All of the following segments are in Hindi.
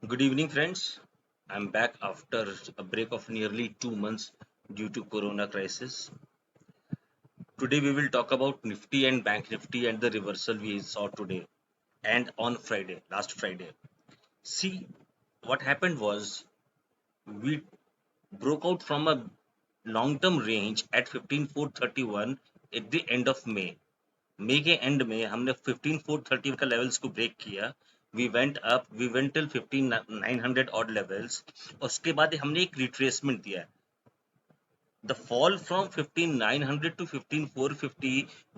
Good evening, friends. I'm back after a break of nearly 2 months due to Corona crisis. Today we will talk about Nifty and Bank Nifty and the reversal we saw today and on Friday, last Friday. See, what happened was we broke out from a long-term range at 15,431 at the end of May. मई के एंड में हमने 15,430 का लेवल्स को ब्रेक किया. We went till 15,900 odd levels. उसके बाद हमने एक रिट्रेसमेंट दिया. The fall from 15,900 to 15,450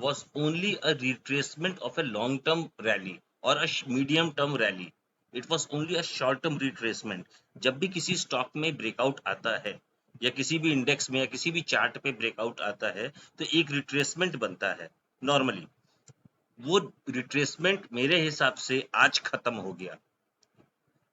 was only a retracement of a long term rally or a medium term rally. It was only a short term retracement. जब भी किसी स्टॉक में ब्रेकआउट आता है या किसी भी इंडेक्स में या किसी भी चार्ट पे ब्रेकआउट आता है तो एक रिट्रेसमेंट बनता है नॉर्मली. वो रिट्रेसमेंट मेरे हिसाब से आज खत्म हो गया.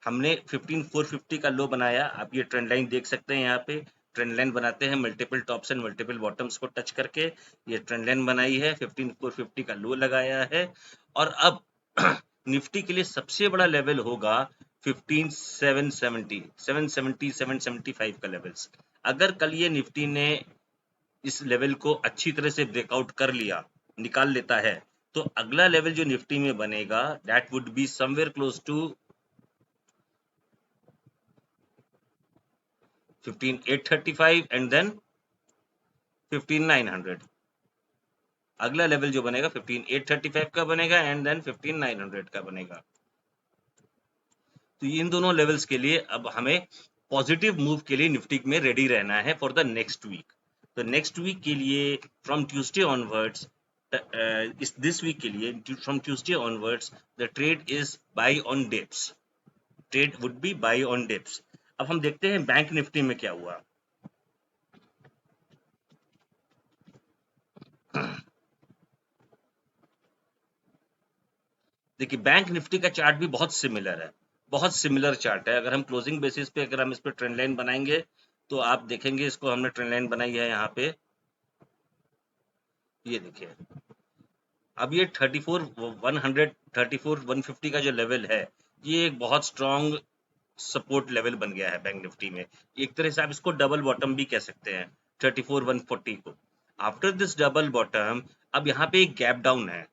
हमने 15,450 का लो बनाया. आप ये ट्रेंड लाइन देख सकते हैं. यहाँ पे ट्रेंड लाइन बनाते हैं multiple tops and multiple bottoms को टच करके. ये ट्रेंड लाइन बनाई है, 15,450 का लो लगाया है और अब निफ्टी के लिए सबसे बड़ा लेवल होगा 15,770 770 775 का लेवल्स. अगर कल ये निफ्टी ने इस लेवल को अच्छी तरह से ब्रेकआउट कर लिया, निकाल लेता है, तो अगला लेवल जो निफ्टी में बनेगा that would be somewhere close to 15,835 and then 15,900. अगला लेवल जो बनेगा 15,835 का बनेगा एंड देन 15,900 का बनेगा. तो इन दोनों लेवल्स के लिए अब हमें पॉजिटिव मूव के लिए निफ्टी में रेडी रहना है फॉर द नेक्स्ट वीक. तो नेक्स्ट वीक के लिए फ्रॉम ट्यूसडे ऑनवर्ड्स, इस दिस वीक के लिए from Tuesday onwards the trade is buy on dips. Trade would be buy on dips. अब हम देखते हैं बैंक निफ्टी में क्या हुआ. देखिए बैंक निफ्टी का चार्ट भी बहुत सिमिलर है, बहुत सिमिलर चार्ट है. अगर हम क्लोजिंग बेसिस पे अगर हम इस पे ट्रेंड लाइन बनाएंगे तो आप देखेंगे, इसको हमने ट्रेंड लाइन बनाई है यहाँ पे. ये देखिए अब ये 34,100 34,150 का जो लेवल है ये एक बहुत स्ट्रॉन्ग सपोर्ट लेवल बन गया है बैंक निफ्टी में. एक तरह से आप इसको डबल बॉटम भी कह सकते हैं 34,140 को. आफ्टर दिस डबल बॉटम अब यहाँ पे एक गैप डाउन है.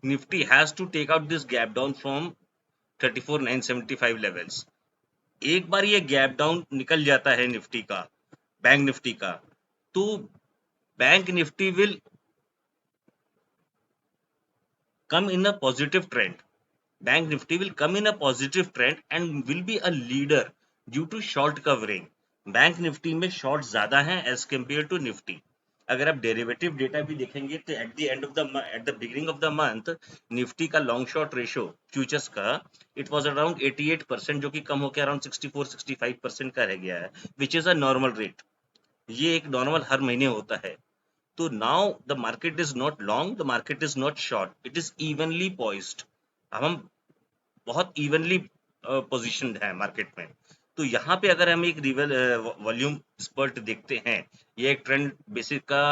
Nifty has to take out this gap down from 34,975 levels. एक बार ये गैप डाउन निकल जाता है निफ्टी का, बैंक निफ्टी का, तो bank Nifty will come in a positive trend. Bank Nifty will come in a positive trend and will be a leader due to short covering. Bank Nifty में शॉर्ट ज्यादा हैं एज कम्पेयर टू निफ्टी. अगर आप डेरिवेटिव डेटा भी देखेंगे तो at the end of the at the beginning of the month Nifty का लॉन्ग शॉर्ट रेशो फ्यूचर्स का इट वाज अराउंड 88%, जो कि कम होकर अराउंड 64-65% का रह गया है, which is a normal rate. ये एक नॉर्मल हर महीने होता है. तो now the market is not long, the market is not short, it is evenly poised. अब हम बहुत इवनली पोजीशनड है मार्केट में. तो यहाँ पे अगर हम एक वॉल्यूम स्पर्ट देखते हैं, ये एक ट्रेंड बेसिक का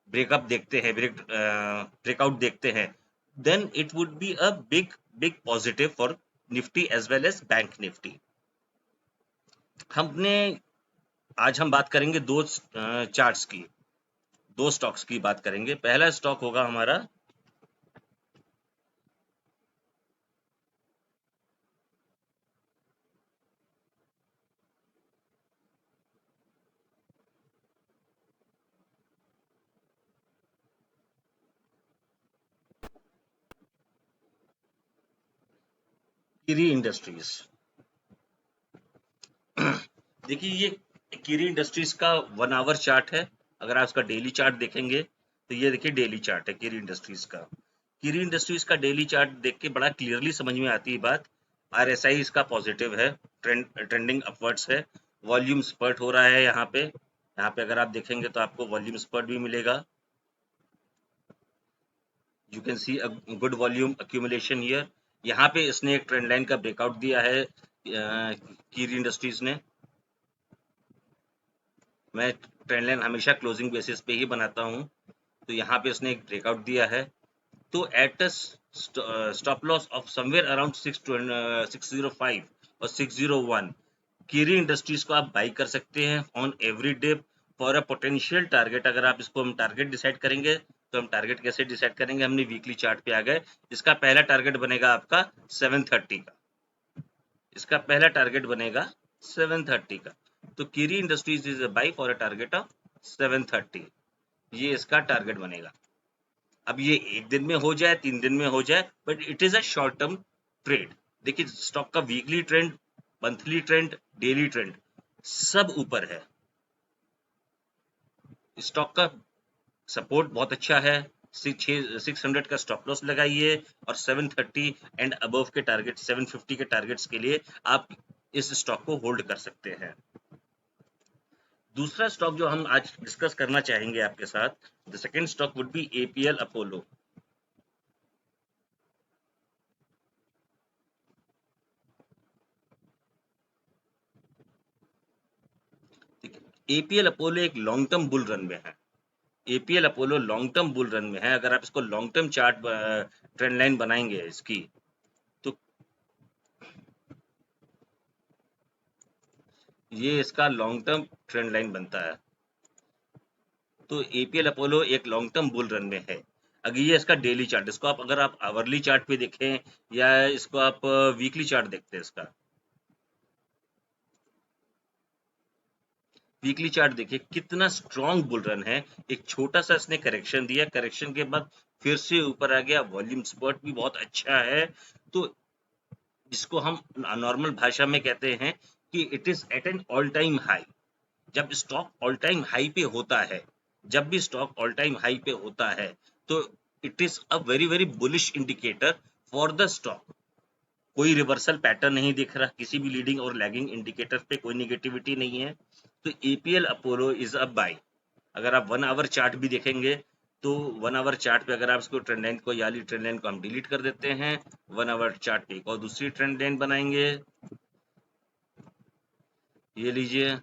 ब्रेकअप देखते हैं, ब्रेकआउट देखते हैं, then it would be a big big positive for Nifty as well as bank Nifty. हमने आज हम बात करेंगे दो चार्ट्स की, दो स्टॉक्स की बात करेंगे. पहला स्टॉक होगा हमारा किरी इंडस्ट्रीज. देखिए ये किरी इंडस्ट्रीज का 1 आवर चार्ट है. अगर आप इसका डेली चार्ट देखेंगे तो ये देखिए डेली चार्ट है किरी इंडस्ट्रीज का. किरी इंडस्ट्रीज का डेली चार्ट देख के बड़ा क्लियरली समझ में आती है बात. आरएसआई इसका पॉजिटिव है, ट्रेंडिंग अपवर्ड्स है, वॉल्यूम स्पर्ट हो रहा है यहाँ पे. यहाँ पे अगर आप देखेंगे तो आपको वॉल्यूम स्पर्ट भी मिलेगा. You can see a good volume accumulation here. यहाँ पे इसने एक ट्रेंड लाइन का ब्रेकआउट दिया है किरी इंडस्ट्रीज ने. मैं ट्रेंड लाइन हमेशा क्लोजिंग बेसिस पे ही बनाता हूँ. तो यहाँ पे उसने एक ब्रेकआउट दिया है. तो eight stop loss of somewhere around 605 और 601। कीरी इंडस्ट्रीज को आप बाई कर सकते हैं on every day for a potential target. अगर आप इसको हम टारगेट डिसाइड करेंगे तो हम टारगेट कैसे डिसाइड करेंगे, हमने वीकली चार्ट पे आ गए। इसका पहला टारगेट बनेगा आपका 730 का, इसका पहला टारगेट बनेगा 730 का। तो कीरी industries is by for a target of 730, ये इसका टारगेट बनेगा। अब ये एक दिन में हो जाए, 3 दिन में हो जाए, but it is a short term trade. देखिए स्टॉक का weekly trend, monthly trend, daily trend सब ऊपर है। स्टॉक का सपोर्ट बहुत अच्छा है, 600 का स्टॉप लॉस लगाइए और 730 एंड अबव के टारगेट, 750 के टारगेट्स के लिए आप इस स्टॉक को होल्ड कर सकते हैं। दूसरा स्टॉक जो हम आज डिस्कस करना चाहेंगे आपके साथ, the second stock would be APL Apollo. APL Apollo एक लॉन्ग टर्म बुल रन में है। APL Apollo long term bull run में है। अगर आप इसको long term chart trend line बनाएंगे इसकी, तो ये इसका लॉन्ग टर्म ट्रेंड लाइन बनता है। तो एपीएल अपोलो एक लॉन्ग टर्म बुल रन में है। अगर ये इसका डेली चार्ट, इसको आप अगर आप आवरली चार्ट पे देखें या इसको आप वीकली चार्ट देखते हैं, इसका वीकली चार्ट देखिए कितना स्ट्रॉन्ग बुल रन है। एक छोटा सा इसने करेक्शन दिया, करेक्शन के बाद फिर से ऊपर आ गया, वॉल्यूम स्पर्ट भी बहुत अच्छा है। तो जिसको हम नॉर्मल भाषा में कहते हैं कि it is at an all time high. जब स्टॉक ऑल टाइम हाई पे होता है, जब भी स्टॉक ऑल टाइम हाई पे होता है, तो it is a very very bullish indicator for the stock. कोई रिवर्सल पैटर्न नहीं दिख रहा, किसी भी लीडिंग और लैगिंग इंडिकेटर पे कोई निगेटिविटी नहीं है। तो APL Apollo is a buy. अगर आप 1 आवर चार्ट भी देखेंगे तो 1 आवर चार्ट पे अगर आप इसको ट्रेंड लाइन को, याली ट्रेंड लाइन को हम डिलीट कर देते हैं, 1 आवर चार्ट पे एक और दूसरी ट्रेंड लाइन बनाएंगे, ये लीजिए।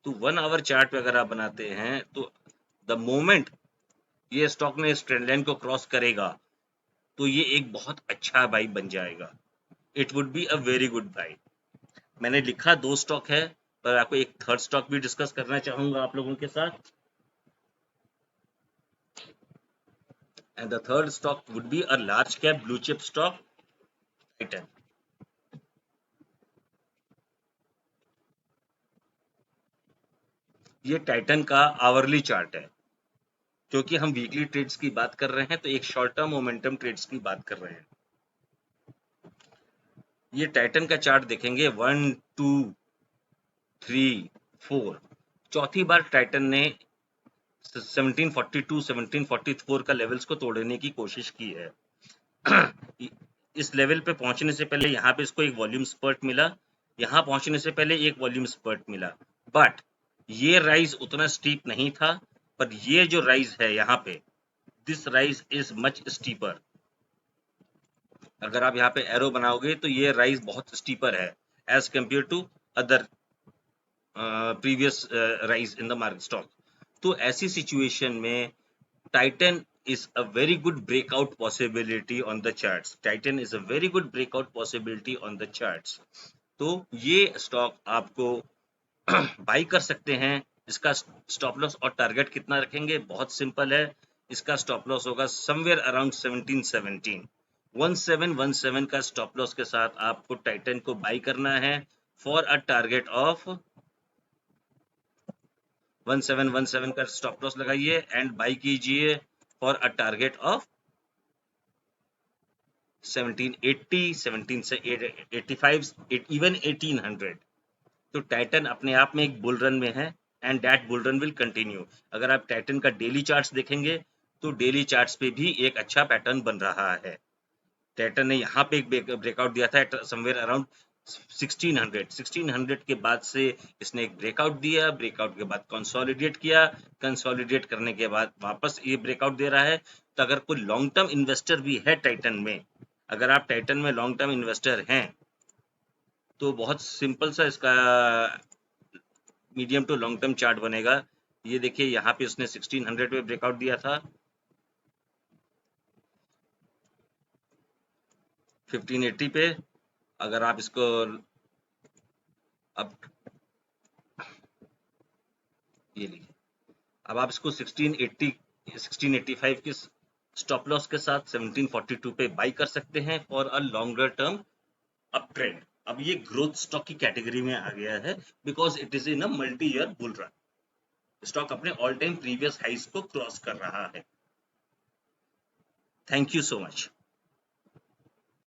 तो 1 आवर चार्ट पे अगर आप बनाते हैं तो द मोमेंट ये स्टॉक ने इस ट्रेंड लाइन को क्रॉस करेगा तो ये एक बहुत अच्छा बाई बन जाएगा। It would be a very good by. मैंने लिखा 2 स्टॉक है, पर आपको एक थर्ड स्टॉक भी डिस्कस करना चाहूंगा आप लोगों के साथ। And the third stock would be a large cap blue chip stock, Titan. ये टाइटन का आवरली चार्ट है। क्योंकि हम वीकली ट्रेड्स की बात कर रहे हैं तो एक शॉर्ट टर्म मोमेंटम ट्रेड्स की बात कर रहे हैं। ये टाइटन का चार्ट देखेंगे, 1 2 3 4, चौथी बार टाइटन ने 1742 1744 का लेवल्स को तोड़ने की कोशिश की है। इस लेवल पे पहुंचने से पहले यहाँ पे इसको एक वॉल्यूम स्पर्ट मिला, यहाँ पहुंचने से पहले एक वॉल्यूम स्पर्ट मिला, बट ये राइज उतना स्टीप नहीं था। पर ये जो राइज है यहाँ पे, this rise is much steeper. अगर आप यहाँ पे एरो बनाओगे तो ये राइज बहुत स्टीपर है as compare to other previous rise in the market stock. तो ऐसी सिचुएशन में Titan is a very good breakout possibility on the charts. Titan is a very good breakout possibility on the charts. तो ये स्टॉक आपको बाई कर सकते हैं। इसका स्टॉप लॉस और टारगेट कितना रखेंगे, बहुत सिंपल है। इसका स्टॉप लॉस होगा समवेयर अराउंड 1717, 1717 का स्टॉप लॉस के साथ आपको टाइटन को बाई करना है फॉर अ टारगेट ऑफ 1717 का स्टॉप लॉस लगाइए एंड बाई कीजिए for a target of 1780, 1785, even 1800। तो टाइटन अपने आप में एक बुल रन में है and that bull run will continue. अगर आप टाइटन का डेली चार्ट्स देखेंगे तो डेली चार्ट्स पे भी एक अच्छा पैटर्न बन रहा है। टाइटन ने यहाँ पे एक ब्रेकआउट दिया था समवेयर अराउंड 1600 के बाद से इसने एक ब्रेकआउट दिया, ब्रेकआउट के बाद कंसोलिडेट किया, कंसोलिडेट करने के बाद वापस ये ब्रेकआउट दे रहा है। तो अगर कोई लॉन्ग टर्म इन्वेस्टर भी है टाइटन में, अगर आप टाइटन में लॉन्ग टर्म इन्वेस्टर हैं तो बहुत सिंपल सा इसका medium to long term chart बनेगा। ये देखिए यहाँ पे उसने 1600 पे ब्रेकआउट दिया था, 1580 पे। अगर आप इसको अब ये लीजिए, अब आप इसको 1680 1685 के स्टॉप लॉस के साथ 1742 पे बाई कर सकते हैं for a longer term up trend. अब ये ग्रोथ स्टॉक की कैटेगरी में आ गया है because it is in a multi year bull run. Stock अपने ऑल टाइम प्रीवियस हाइस को क्रॉस कर रहा है। Thank you so much.